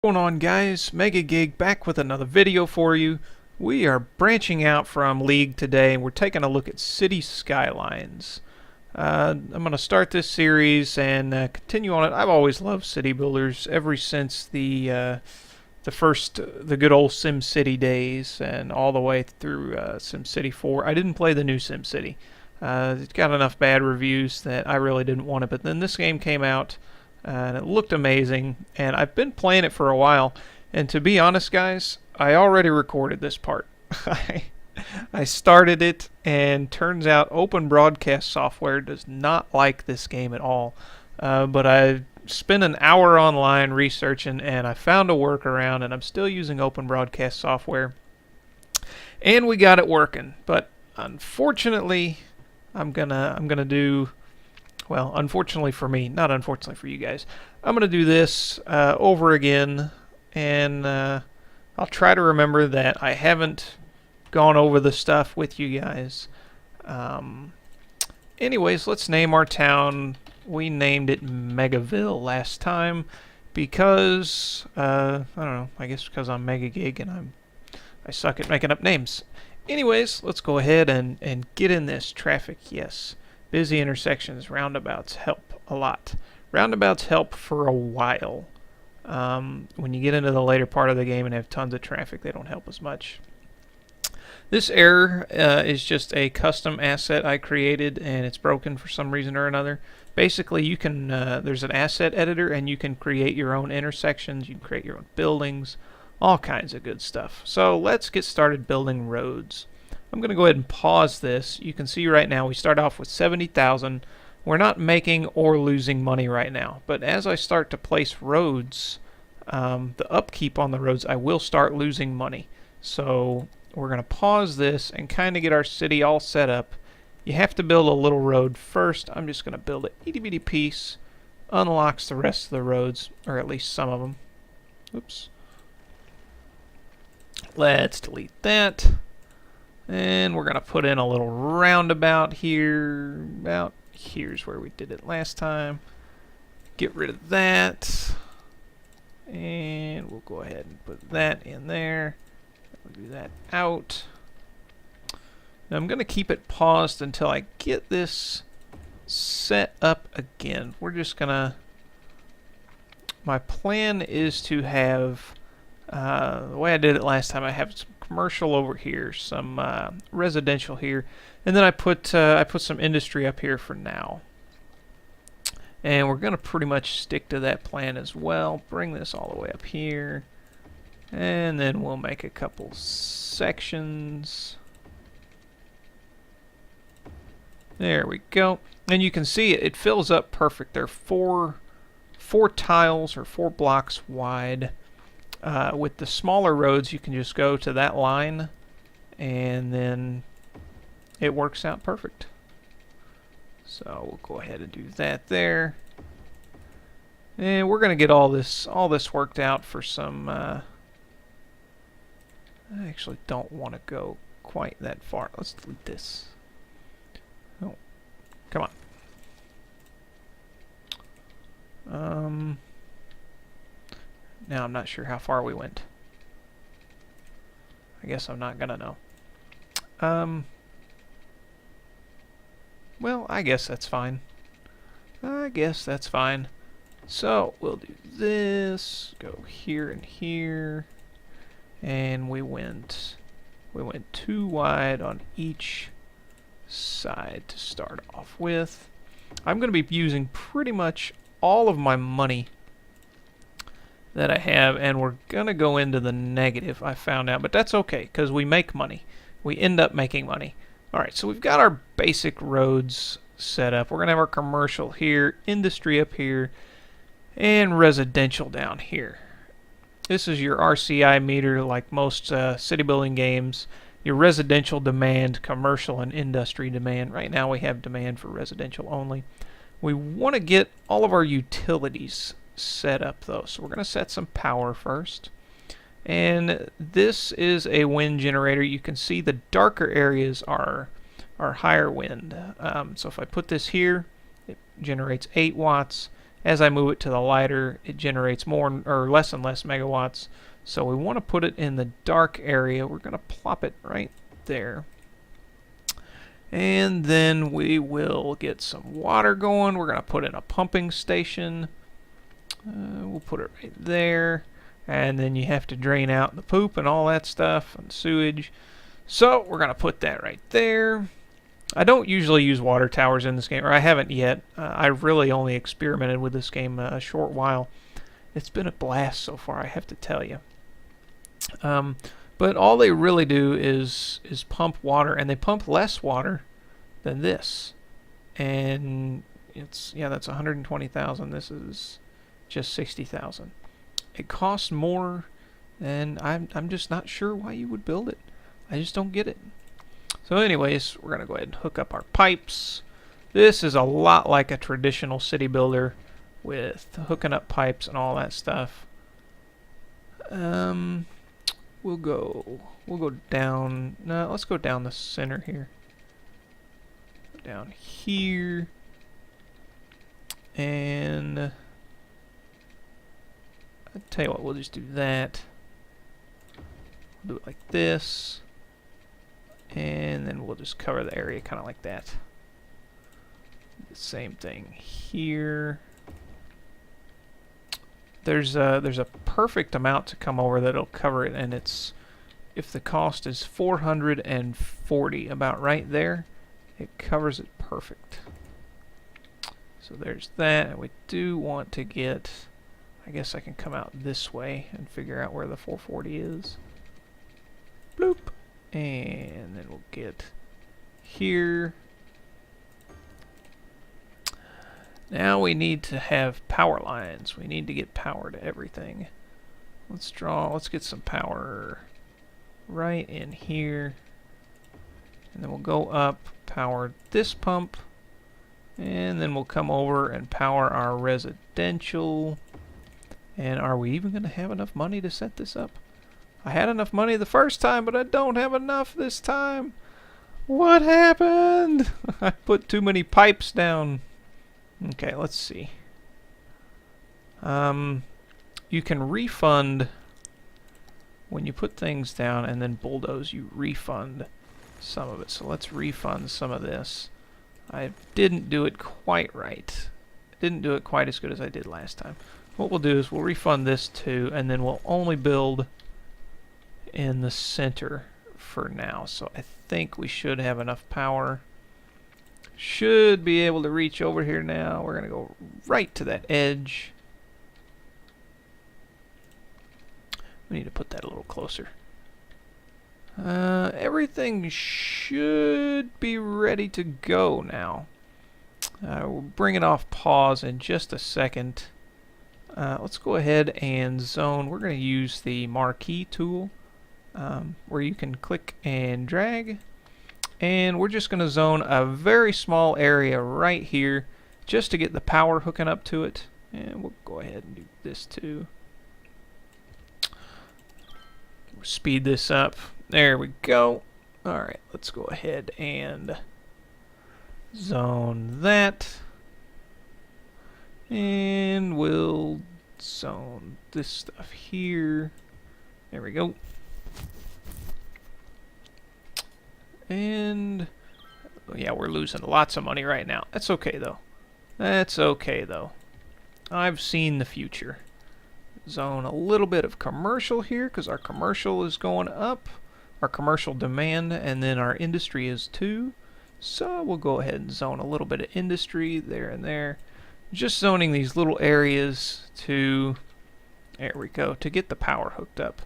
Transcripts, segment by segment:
What's going on, guys? Mega Gig back with another video for you. We are branching out from League today and we're taking a look at City Skylines. I'm going to start this series and continue on it. I've always loved city builders ever since the good old SimCity days and all the way through SimCity 4. I didn't play the new SimCity. It got enough bad reviews that I really didn't want it, but then this game came out and it looked amazing, and I've been playing it for a while, and to be honest, guys, I already recorded this part. I started it, and turns out Open Broadcast Software does not like this game at all. But I spent an hour online researching, and I found a workaround, and I'm still using Open Broadcast Software, and we got it working. But unfortunately, I'm gonna do, well, unfortunately for me, not unfortunately for you guys, I'm going to do this over again, and I'll try to remember that I haven't gone over the stuff with you guys. Anyways, let's name our town. We named it Megaville last time because, I don't know, I guess because I'm Mega Gig and I suck at making up names. Anyways, let's go ahead and get in this. Traffic, yes. Busy intersections, roundabouts help a lot. Roundabouts help for a while. When you get into the later part of the game and have tons of traffic, they don't help as much. This error is just a custom asset I created, and it's broken for some reason or another. Basically, you can there's an asset editor, and you can create your own intersections. You can create your own buildings, all kinds of good stuff. So let's get started building roads. I'm going to go ahead and pause this. You can see right now we start off with 70,000. We're not making or losing money right now, but as I start to place roads, the upkeep on the roads, I will start losing money. So we're going to pause this and kind of get our city all set up. You have to build a little road first. I'm just going to build an itty bitty piece. Unlocks the rest of the roads, or at least some of them. Oops. Let's delete that. And we're going to put in a little roundabout here. About here's where we did it last time. Get rid of that. And we'll go ahead and put that in there. We'll do that out. Now I'm going to keep it paused until I get this set up again. We're just going to... My plan is to have... the way I did it last time, I have some commercial over here, some residential here, and then I put some industry up here for now. And we're going to pretty much stick to that plan as well. Bring this all the way up here, and then we'll make a couple sections. There we go. And you can see it fills up perfect. They're four tiles or 4 blocks wide. With the smaller roads, you can just go to that line, and then it works out perfect. So we'll go ahead and do that there, and we're going to get all this worked out for some. I actually don't want to go quite that far. Let's delete this. Oh, come on. Now I'm not sure how far we went. I guess I'm not gonna know. Well, I guess that's fine. So we'll do this. Go here and here, and we went too wide on each side to start off with. I'm gonna be using pretty much all of my money that I have, and we're gonna go into the negative, I found out, but that's okay because we make money. We end up making money. Alright, so we've got our basic roads set up. We're gonna have our commercial here, industry up here, and residential down here. This is your RCI meter, like most city building games. Your residential demand, commercial, and industry demand. Right now we have demand for residential only. We want to get all of our utilities set up though, so we're going to set some power first, and this is a wind generator. You can see the darker areas are higher wind, so if I put this here, it generates 8 watts, as I move it to the lighter, it generates more or less and less megawatts. So we want to put it in the dark area. We're going to plop it right there. And then we will get some water going. We're going to put in a pumping station. We'll put it right there. And then you have to drain out the poop and all that stuff and sewage. So we're going to put that right there. I don't usually use water towers in this game, or I haven't yet. I've really only experimented with this game a short while. It's been a blast so far, I have to tell you. But all they really do is pump water, and they pump less water than this. And it's, yeah, that's 120,000. This is just 60,000. It costs more, and I'm just not sure why you would build it. I just don't get it. So anyways, we're going to go ahead and hook up our pipes. This is a lot like a traditional city builder with hooking up pipes and all that stuff. We'll go down. No, let's go down the center here. Down here. And I'll tell you what, we'll just do that. We'll do it like this. And then we'll just cover the area kind of like that. The same thing here. There's a perfect amount to come over that'll cover it, and it's, if the cost is 440, about right there, it covers it perfect. So there's that. And we do want to get, I guess I can come out this way and figure out where the 440 is. Bloop. And then we'll get here. Now we need to have power lines. We need to get power to everything. Let's get some power right in here. And then we'll go up, power this pump. And then we'll come over and power our residential. And are we even going to have enough money to set this up? I had enough money the first time, but I don't have enough this time. What happened? I put too many pipes down. Okay, let's see. You can refund when you put things down and then bulldoze, you refund some of it. So let's refund some of this. I didn't do it quite right. Didn't do it quite as good as I did last time. What we'll do is we'll refund this too, and then we'll only build in the center for now. So I think we should have enough power. Should be able to reach over here now. We're going to go right to that edge. We need to put that a little closer. Everything should be ready to go now. We'll bring it off pause in just a second. Let's go ahead and zone. We're going to use the marquee tool. Where you can click and drag, and we're just going to zone a very small area right here just to get the power hooking up to it. And we'll go ahead and do this too. We'll speed this up. There we go. Alright, let's go ahead and zone that, and we'll zone this stuff here. There we go. And yeah, we're losing lots of money right now. That's okay though. That's okay though. I've seen the future. Zone a little bit of commercial here because our commercial is going up. Our commercial demand, and then our industry is too. So we'll go ahead and zone a little bit of industry there and there. Just zoning these little areas to, there we go, to get the power hooked up.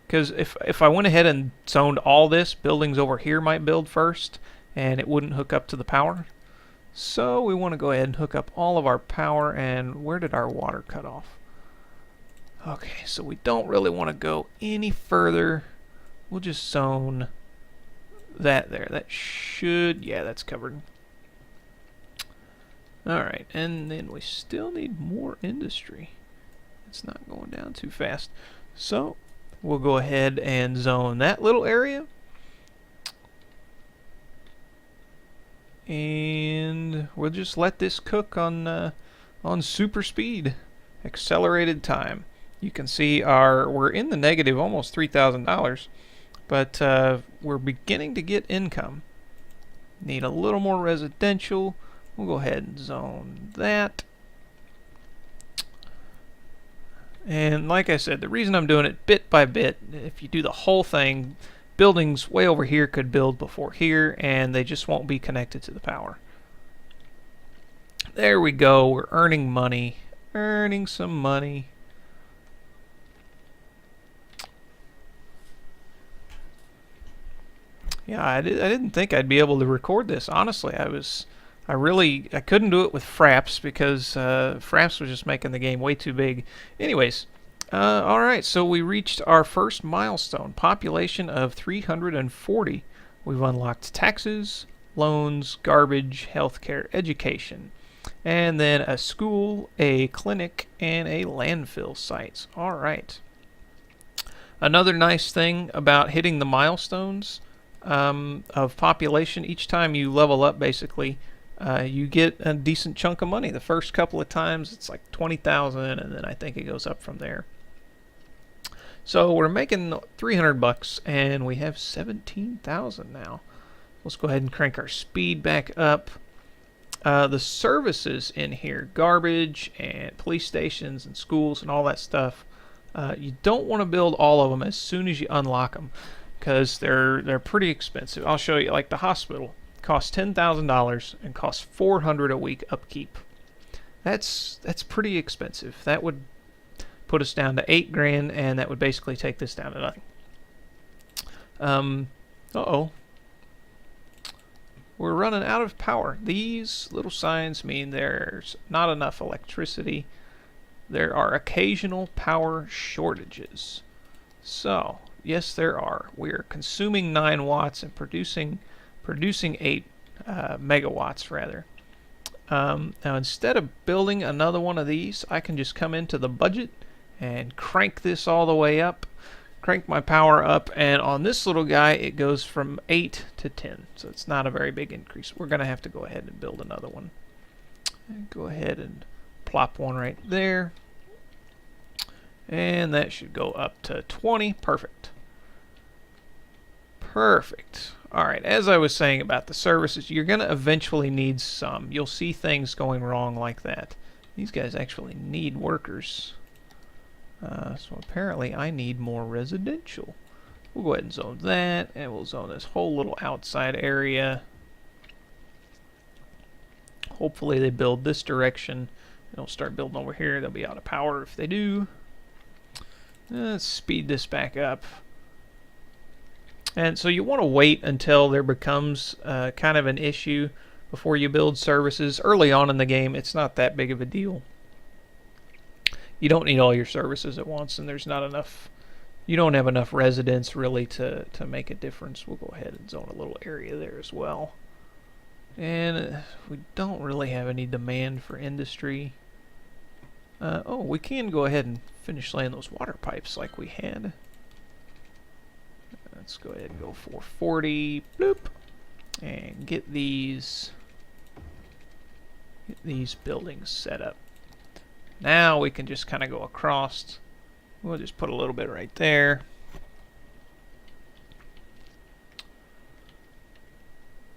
Because if I went ahead and zoned all this, buildings over here might build first, and it wouldn't hook up to the power. So we want to go ahead and hook up all of our power, and where did our water cut off? Okay, so we don't really want to go any further. We'll just zone that there. That should, yeah, that's covered. Alright, and then we still need more industry. It's not going down too fast. So we'll go ahead and zone that little area. And we'll just let this cook on super speed, accelerated time. You can see we're in the negative, almost $3,000, but we're beginning to get income. Need a little more residential. We'll go ahead and zone that. And like I said, the reason I'm doing it bit by bit, if you do the whole thing, buildings way over here could build before here, and they just won't be connected to the power. There we go. We're earning money. Earning some money. Yeah, I didn't think I'd be able to record this. Honestly, I couldn't do it with Fraps because Fraps was just making the game way too big. Anyways, all right, so we reached our first milestone, population of 340. We've unlocked taxes, loans, garbage, healthcare, education, and then a school, a clinic, and a landfill sites. All right. Another nice thing about hitting the milestones of population, each time you level up, basically, you get a decent chunk of money. The first couple of times it's like 20,000, and then I think it goes up from there. So we're making 300 bucks, and we have 17,000 now. Let's go ahead and crank our speed back up. The services in here, garbage and police stations and schools and all that stuff, you don't want to build all of them as soon as you unlock them, because they're pretty expensive. I'll show you. Like the hospital costs $10,000 and costs $400 a week upkeep. That's pretty expensive. That would put us down to $8 grand, and that would basically take this down to nothing. Uh-oh. We're running out of power. These little signs mean there's not enough electricity. There are occasional power shortages. So, yes, there are. We're consuming 9 watts and producing 8 megawatts, rather. Now, instead of building another one of these, I can just come into the budget and crank this all the way up. Crank my power up, and on this little guy it goes from 8 to 10, so it's not a very big increase. We're gonna have to go ahead and build another one. And go ahead and plop one right there, and that should go up to 20. Perfect. Alright, as I was saying about the services, you're gonna eventually need some. You'll see things going wrong like that. These guys actually need workers. So apparently I need more residential. We'll go ahead and zone that, and we'll zone this whole little outside area. Hopefully they build this direction. They'll start building over here. They'll be out of power if they do. Let's speed this back up. And so you want to wait until there becomes kind of an issue before you build services. Early on in the game, it's not that big of a deal. You don't need all your services at once, and there's not enough. You don't have enough residents really to make a difference. We'll go ahead and zone a little area there as well. And we don't really have any demand for industry. Oh, we can go ahead and finish laying those water pipes like we had. Let's go ahead and go 440, bloop, and get these buildings set up. Now we can just kind of go across. We'll just put a little bit right there.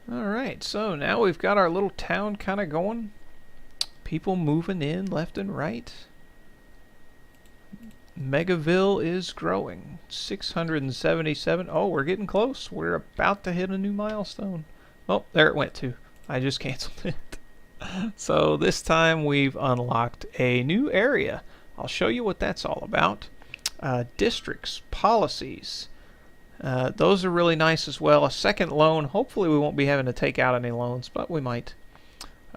Alright, so now we've got our little town kind of going. People moving in left and right. Megaville is growing. 677. Oh, we're getting close. We're about to hit a new milestone. Oh, there it went to. I just canceled it. So this time we've unlocked a new area. I'll show you what that's all about. Districts, policies. Those are really nice as well. A second loan. Hopefully we won't be having to take out any loans, but we might.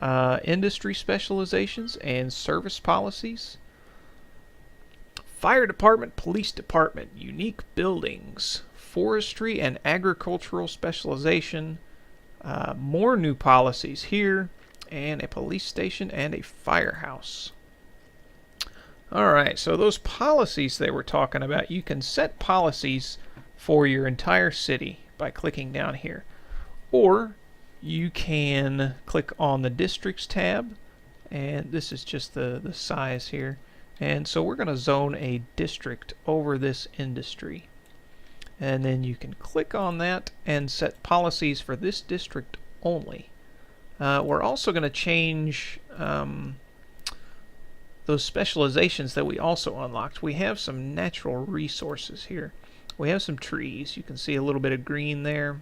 Industry specializations and service policies. Fire department, police department, unique buildings, forestry and agricultural specialization. More new policies here. And a police station and a firehouse. Alright, so those policies they were talking about, you can set policies for your entire city by clicking down here. Or you can click on the Districts tab, and this is just the size here. And so we're going to zone a district over this industry. And then you can click on that and set policies for this district only. We're also going to change those specializations that we also unlocked. We have some natural resources here. We have some trees. You can see a little bit of green there.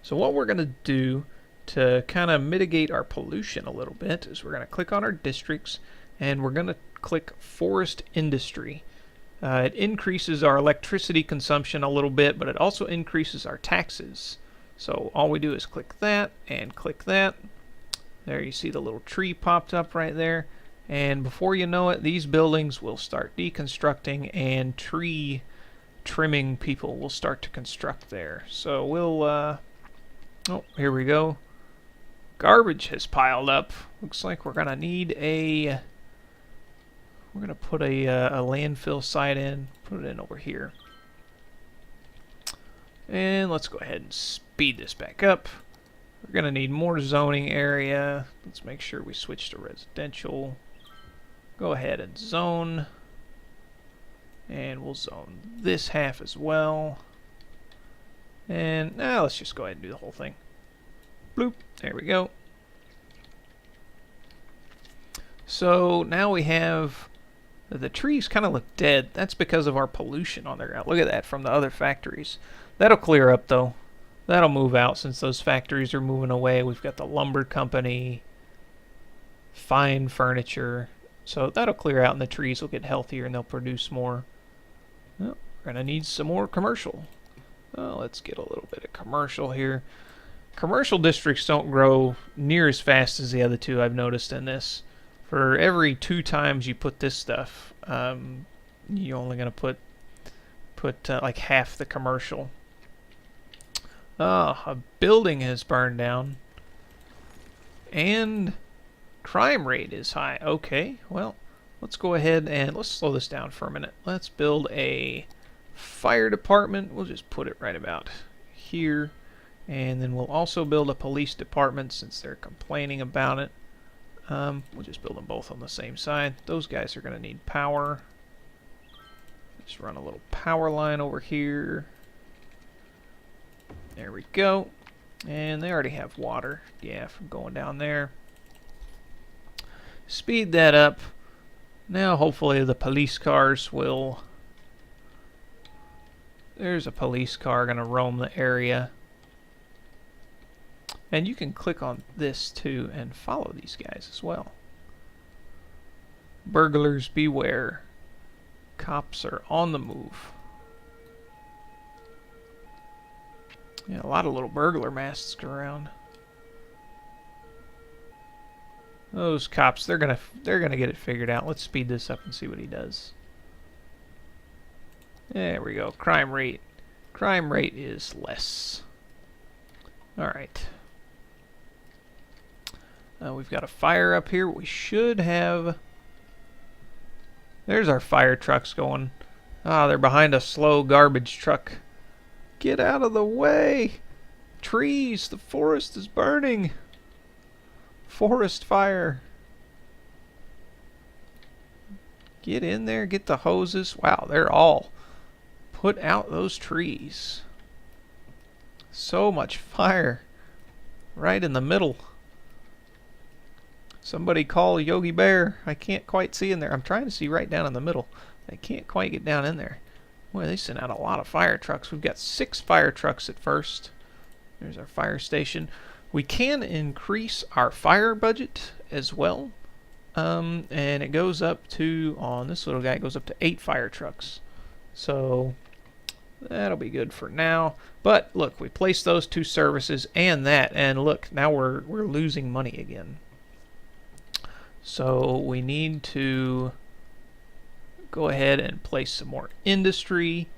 So what we're going to do to kind of mitigate our pollution a little bit is we're going to click on our districts, and we're going to click Forest Industry. It increases our electricity consumption a little bit, but it also increases our taxes. So all we do is click that and click that. There you see the little tree popped up right there. And before you know it, these buildings will start deconstructing, and tree trimming people will start to construct there. So we'll, oh, here we go. Garbage has piled up. Looks like we're gonna need a, we're gonna put a landfill site in, put it in over here. And let's go ahead and speed this back up. We're gonna need more zoning area. Let's make sure we switch to residential. Go ahead and zone. And we'll zone this half as well. And now let's just go ahead and do the whole thing. Bloop. There we go. So now we have the trees kind of look dead. That's because of our pollution on the ground. Look at that from the other factories. That'll clear up though. That'll move out since those factories are moving away. We've got the lumber company, fine furniture. So that'll clear out and the trees will get healthier and they'll produce more. Well, we're going to need some more commercial. Well, let's get a little bit of commercial here. Commercial districts don't grow near as fast as the other two I've noticed in this. For every 2 times you put this stuff, you're only going to put like half the commercial. A building has burned down. And crime rate is high. Okay, well, let's go ahead and let's slow this down for a minute. Let's build a fire department. We'll just put it right about here. And then we'll also build a police department since they're complaining about it. We'll just build them both on the same side. Those guys are going to need power. Just run a little power line over here. There we go. And they already have water. Yeah, from going down there. Speed that up. Now hopefully the police cars will... There's a police car going to roam the area. And you can click on this too and follow these guys as well. Burglars beware. Cops are on the move. Yeah, a lot of little burglar masks around. Those cops, they're gonna get it figured out. Let's speed this up and see what he does. There we go. Crime rate. Crime rate is less. Alright. We've got a fire up here. We should have... There's our fire trucks going. Ah, they're behind a slow garbage truck. Get out of the way! Trees! The forest is burning! Forest fire! Get in there, get the hoses. Wow, they're all... Put out those trees. So much fire. Right in the middle. Somebody call Yogi Bear. I can't quite see in there. I'm trying to see right down in the middle. I can't quite get down in there. Boy, they sent out a lot of fire trucks. We've got 6 fire trucks at first. There's our fire station. We can increase our fire budget as well. And it goes up to, on this little guy, it goes up to 8 fire trucks. So that'll be good for now. But look, we placed those 2 services and that, and look, now we're losing money again. So we need to go ahead and place some more industry.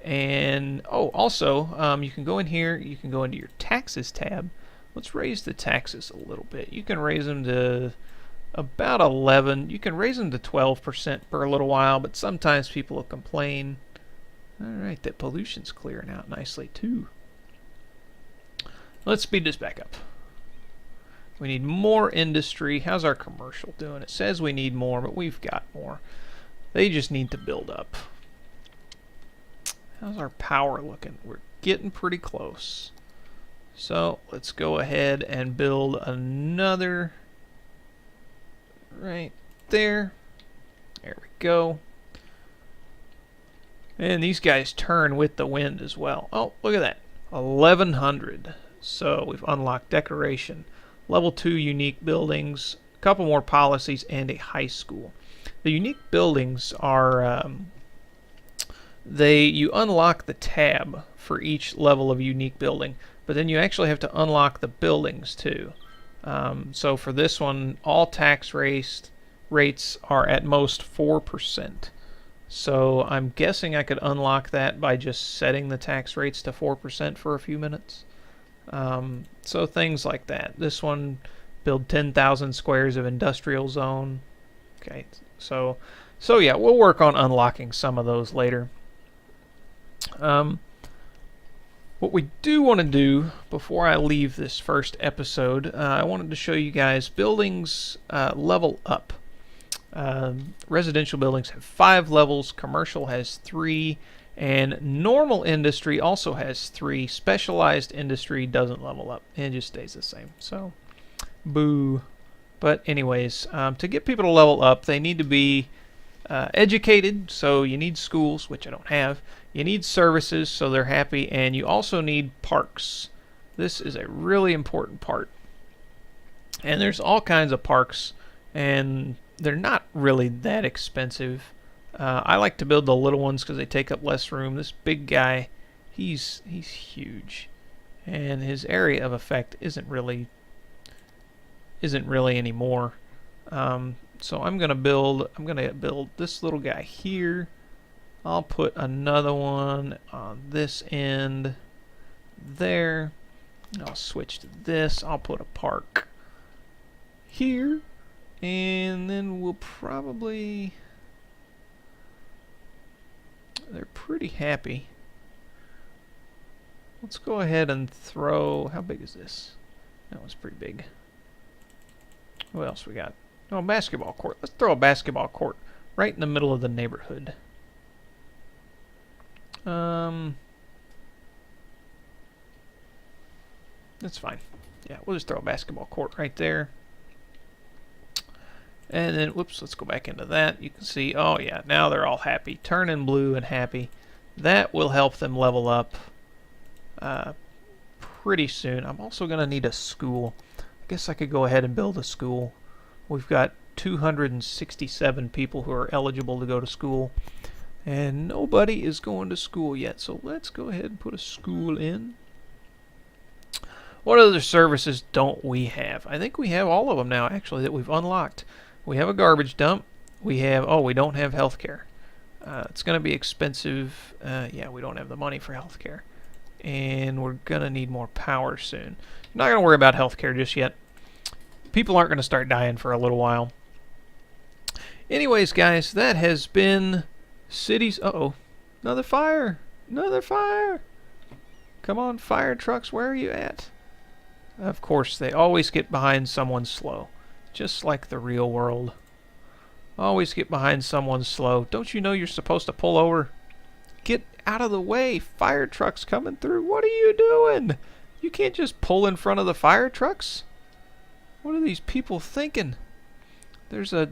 And oh, also, you can go in here, you can go into your taxes tab. Let's raise the taxes a little bit. You can raise them to about 11. You can raise them to 12% for a little while, but sometimes people will complain. Alright, that pollution's clearing out nicely too. Let's speed this back up. We need more industry. How's our commercial doing? It says we need more, but we've got more. They just need to build up. How's our power looking? We're getting pretty close. So let's go ahead and build another right there. There we go. And these guys turn with the wind as well. Oh, look at that. 1100. So we've unlocked decoration, level 2 unique buildings, a couple more policies, and a high school. The unique buildings are you unlock the tab for each level of unique building, but then you actually have to unlock the buildings too. So for this one, all tax rates are at most 4%. So I'm guessing I could unlock that by just setting the tax rates to 4% for a few minutes. So things like that. This one, build 10,000 squares of industrial zone. Okay, so yeah, we'll work on unlocking some of those later. What we do want to do before I leave this first episode, I wanted to show you guys buildings level up. Residential buildings have 5 levels, commercial has 3, and normal industry also has 3. Specialized industry doesn't level up, it just stays the same. So, boo. But anyways, to get people to level up, they need to be educated, so you need schools, which I don't have. You need services, so they're happy, and you also need parks. This is a really important part. And there's all kinds of parks, and they're not really that expensive. I like to build the little ones because they take up less room. This big guy, he's huge, and his area of effect isn't really anymore. So I'm gonna build this little guy here. I'll put another one on this end there. I'll switch to this. I'll put a park here, and then we'll probably, they're pretty happy. Let's go ahead and throw, how big is this? That one's pretty big. What else we got? Oh, basketball court. Let's throw a basketball court right in the middle of the neighborhood. That's fine. Yeah, we'll just throw a basketball court right there. And then, whoops, let's go back into that. You can see, oh yeah, now they're all happy. Turning blue and happy. That will help them level up pretty soon. I'm also going to need a school. I guess I could go ahead and build a school. We've got 267 people who are eligible to go to school, and nobody is going to school yet. So let's go ahead and put a school in. What other services don't we have? I think we have all of them now, actually, that we've unlocked. We have a garbage dump. We have, oh, we don't have healthcare. It's going to be expensive. Yeah, we don't have the money for healthcare. And we're going to need more power soon. Not going to worry about healthcare just yet. People aren't going to start dying for a little while. Anyways, guys, that has been cities. Uh-oh. Another fire. Another fire. Come on, fire trucks, where are you at? Of course, they always get behind someone slow. Just like the real world. Always get behind someone slow. Don't you know you're supposed to pull over? Get out of the way. Fire trucks coming through. What are you doing? You can't just pull in front of the fire trucks. What are these people thinking? There's a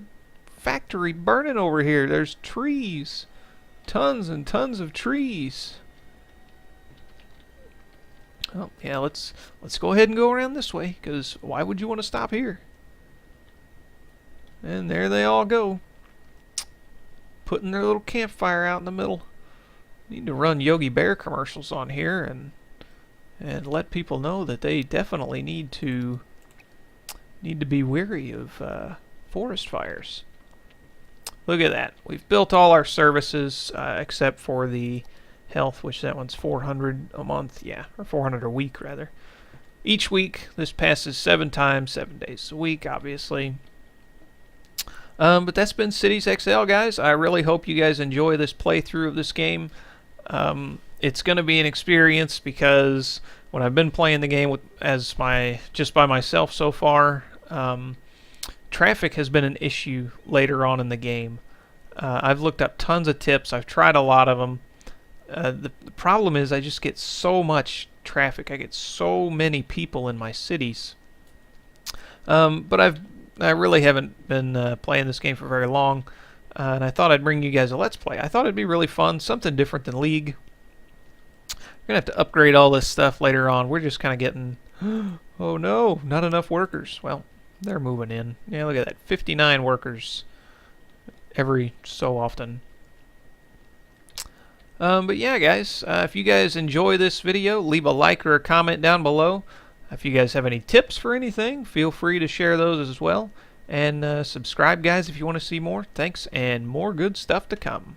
factory burning over here. There's trees. Tons and tons of trees. Oh, yeah, let's go ahead and go around this way, because why would you want to stop here? And there they all go. Putting their little campfire out in the middle. Need to run Yogi Bear commercials on here and let people know that they definitely need to be wary of forest fires. Look at that. We've built all our services except for the health, which that one's 400 a month. Yeah, or 400 a week, rather. Each week, this passes 7 times, 7 days a week, obviously. But that's been Cities XL, guys. I really hope you guys enjoy this playthrough of this game. it's going to be an experience because when I've been playing the game just by myself so far, traffic has been an issue later on in the game. I've looked up tons of tips. I've tried a lot of them. The problem is I just get so much traffic. I get so many people in my cities. But I really haven't been playing this game for very long, and I thought I'd bring you guys a Let's Play. I thought it'd be really fun, something different than League. We're going to have to upgrade all this stuff later on. We're just kind of getting... Oh no, not enough workers. Well, they're moving in. Yeah, look at that. 59 workers every so often. But yeah, guys, if you guys enjoy this video, leave a like or a comment down below. If you guys have any tips for anything, feel free to share those as well. And subscribe, guys, if you want to see more. Thanks, and more good stuff to come.